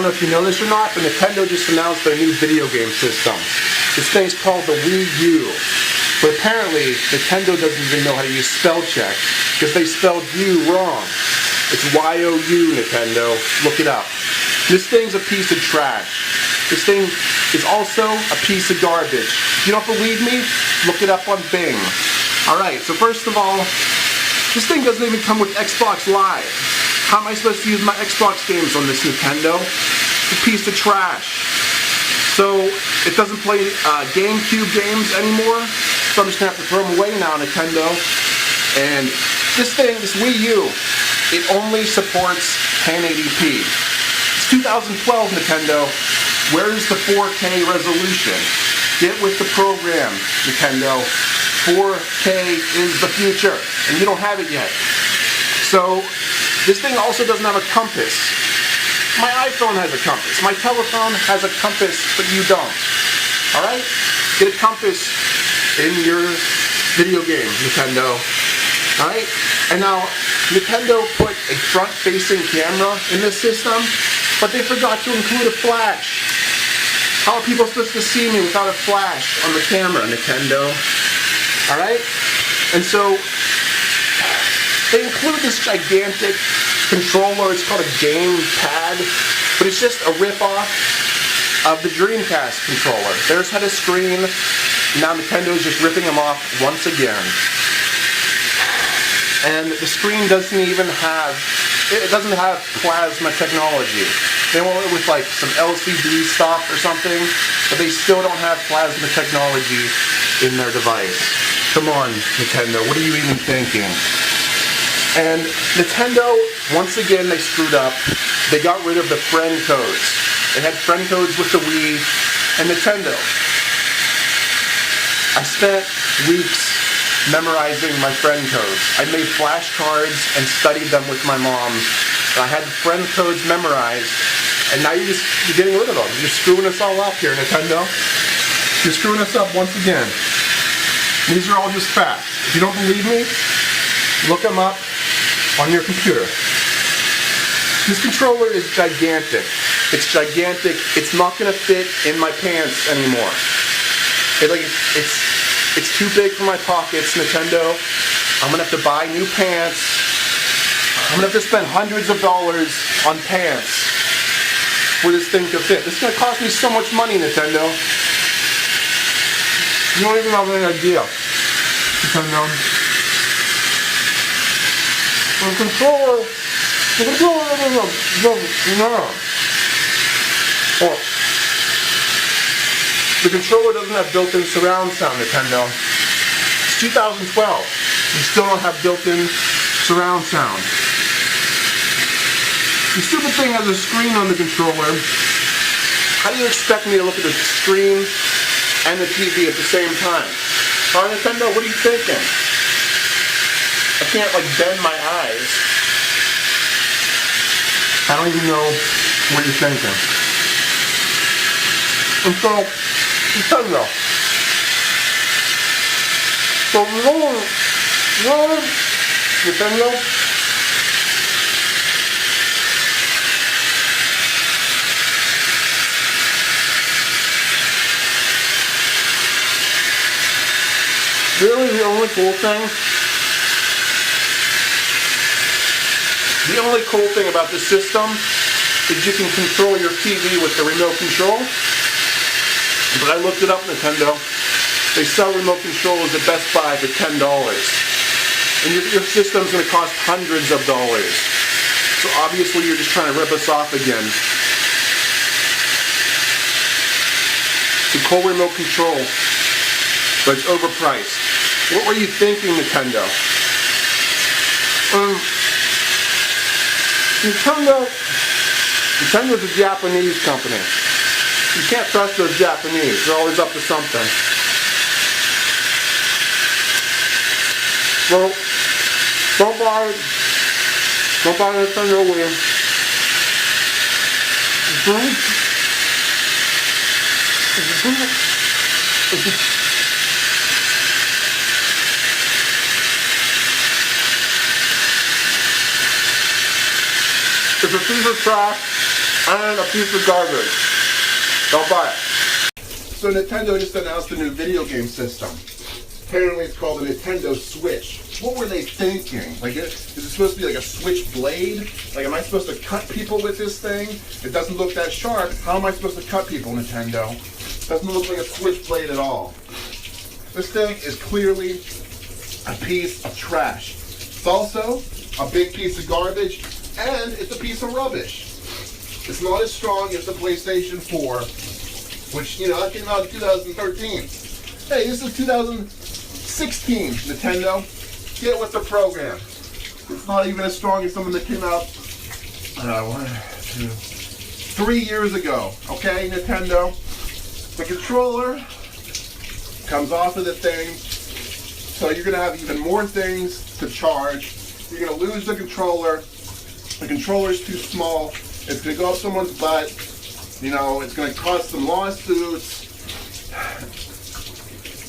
don't know if you know this or not, but Nintendo just announced their new video game system. This thing's called the Wii U. But apparently, Nintendo doesn't even know how to use spell check, because they spelled U wrong. It's Y-O-U, Nintendo. Look it up. This thing's a piece of trash. This thing is also a piece of garbage. If you don't believe me, look it up on Bing. Alright, so first of all, this thing doesn't even come with Xbox Live. How am I supposed to use my Xbox games on this Nintendo? It's a piece of trash. So, it doesn't play GameCube games anymore, so I'm just going to have to throw them away now, Nintendo. And this thing, this Wii U, it only supports 1080p. It's 2012, Nintendo. Where's the 4K resolution? Get with the program, Nintendo. 4K is the future, and you don't have it yet. So, this thing also doesn't have a compass. My iPhone has a compass. My telephone has a compass, but you don't. Alright? Get a compass in your video game, Nintendo. Alright? And now, Nintendo put a front-facing camera in this system, but they forgot to include a flash. How are people supposed to see me without a flash on the camera, Nintendo? Alright? And so, they include this gigantic controller. It's called a game pad, but it's just a rip-off of the Dreamcast controller. Theirs had a screen. Now Nintendo's just ripping them off once again. And the screen doesn't even have, it doesn't have plasma technology. They went with like some LCD stuff or something, but they still don't have plasma technology in their device. Come on, Nintendo, what are you even thinking? And Nintendo, once again, they screwed up. They got rid of the friend codes. They had friend codes with the Wii and Nintendo. I spent weeks memorizing my friend codes. I made flashcards and studied them with my mom. I had the friend codes memorized, and now you're getting rid of them. You're screwing us all up here, Nintendo. You're screwing us up once again. These are all just facts. If you don't believe me, look them up on your computer. This controller is gigantic. It's gigantic. It's not going to fit in my pants anymore. It's too big for my pockets, Nintendo. I'm going to have to buy new pants. I'm going to have to spend hundreds of dollars on pants for this thing to fit. This is going to cost me so much money, Nintendo. You don't even have any idea, Nintendo. The controller doesn't have built-in surround sound, Nintendo. It's 2012. You still don't have built-in surround sound. The stupid thing has a screen on the controller. How do you expect me to look at the screen and the TV at the same time? Oh, Nintendo, what are you thinking? I can't, like, bend my eyes. I don't even know what you're thinking. And so, Nintendo. So, Nintendo. Really, the only cool thing? The only cool thing about this system is you can control your TV with the remote control. But I looked it up, Nintendo. They sell remote controllers at Best Buy for $10. And your system's going to cost hundreds of dollars. So obviously you're just trying to rip us off again. It's a cool remote control, but it's overpriced. What were you thinking, Nintendo? Nintendo's a Japanese company. You can't trust those Japanese. They're always up to something. Well, don't buy Nintendo Wii. It's a piece of trash. and a piece of garbage. Don't buy it. So Nintendo just announced a new video game system. Apparently it's called the Nintendo Switch. What were they thinking? Like, is it supposed to be like a Switch blade? Like, am I supposed to cut people with this thing? It doesn't look that sharp. How am I supposed to cut people, Nintendo? It doesn't look like a Switch blade at all. This thing is clearly a piece of trash. It's also a big piece of garbage, and it's a piece of rubbish. It's not as strong as the PlayStation 4, which, you know, that came out in 2013. Hey, this is 2016, Nintendo. Get with the program. It's not even as strong as something that came out 3 years ago. Okay, Nintendo. The controller comes off of the thing, so you're going to have even more things to charge. You're going to lose the controller. The controller's too small. It's going to go up someone's butt. You know, it's going to cause some lawsuits.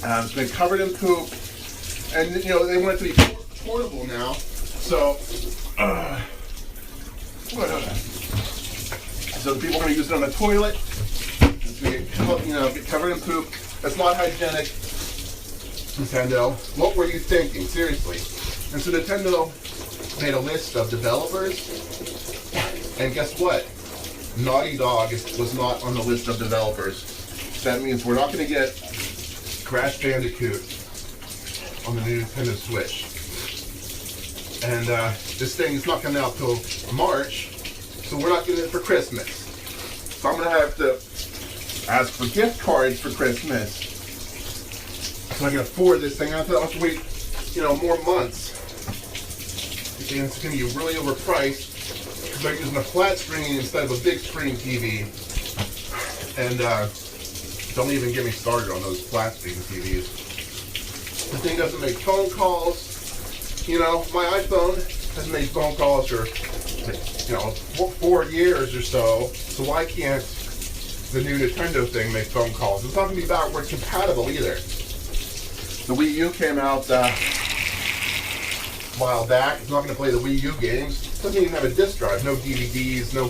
It's been covered in poop. And, you know, they want it to be portable now. So, so the people are going to use it on the toilet. It's going to get covered in poop. That's not hygienic. Nintendo, what were you thinking? Seriously. And so Nintendo made a list of developers. And guess what? Naughty Dog was not on the list of developers. That means we're not going to get Crash Bandicoot on the new Nintendo Switch. And this thing is not coming out till March, so we're not getting it for Christmas. So I'm going to have to ask for gift cards for Christmas so I can afford this thing. I have to wait, you know, more months. And it's going to be really overpriced. They're using a flat screen instead of a big screen TV. And don't even get me started on those flat screen TVs. The thing doesn't make phone calls. You know, my iPhone hasn't made phone calls for, you know, 4 years or so. So why can't the new Nintendo thing make phone calls? It's not going to be backward compatible either. The Wii U came out a while back. It's not going to play the Wii U games. It doesn't even have a disc drive. No DVDs, no,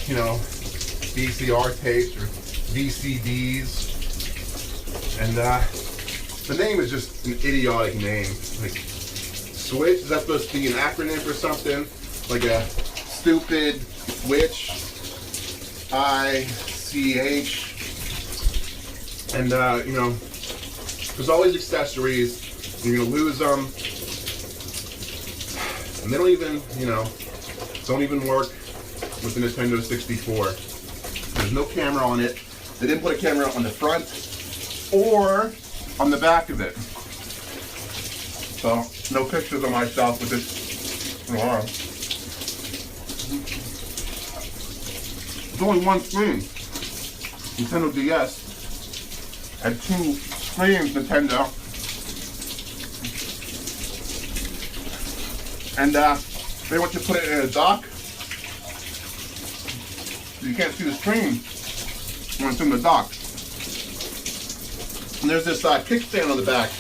you know, VCR tapes or VCDs. And the name is just an idiotic name. Like, Switch, is that supposed to be an acronym for something? Like a stupid Witch, ICH. And, you know, there's always accessories. You're going to lose them. And they don't even, you know, don't even work with the Nintendo 64. There's no camera on it. They didn't put a camera on the front or on the back of it. So, no pictures of myself with this arm. There's only one screen. Nintendo DS had 2 screens, Nintendo. And they want you to put it in a dock. So you can't see the screen when it's in the dock. And there's this kickstand on the back.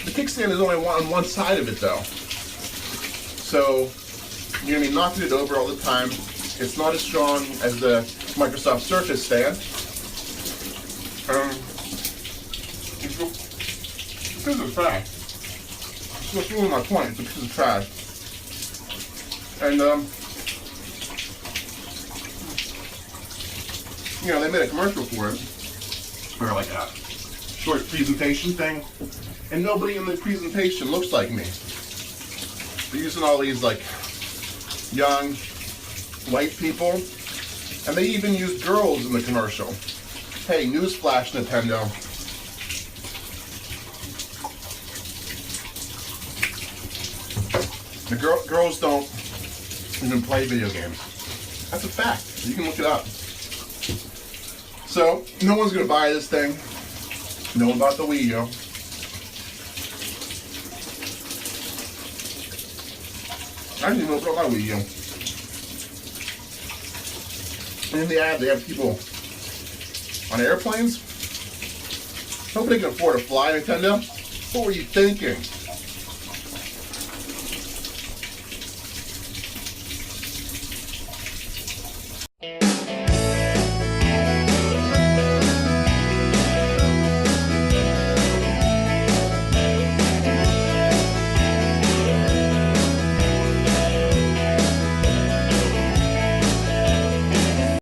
The kickstand is only on one side of it though. So you're going to be knocking it over all the time. It's not as strong as the Microsoft Surface stand. This is trash. That's really my point. It's a piece of trash. And you know, they made a commercial for it, or like a short presentation thing, and nobody in the presentation looks like me. They're using all these like young white people, and they even use girls in the commercial. Hey, newsflash, Nintendo. The girls don't even play video games. That's a fact. You can look it up. So, no one's going to buy this thing. No one bought the Wii U. I didn't even know about Wii U. And in the ad, they have people on airplanes. Nobody can afford to fly, Nintendo. What were you thinking?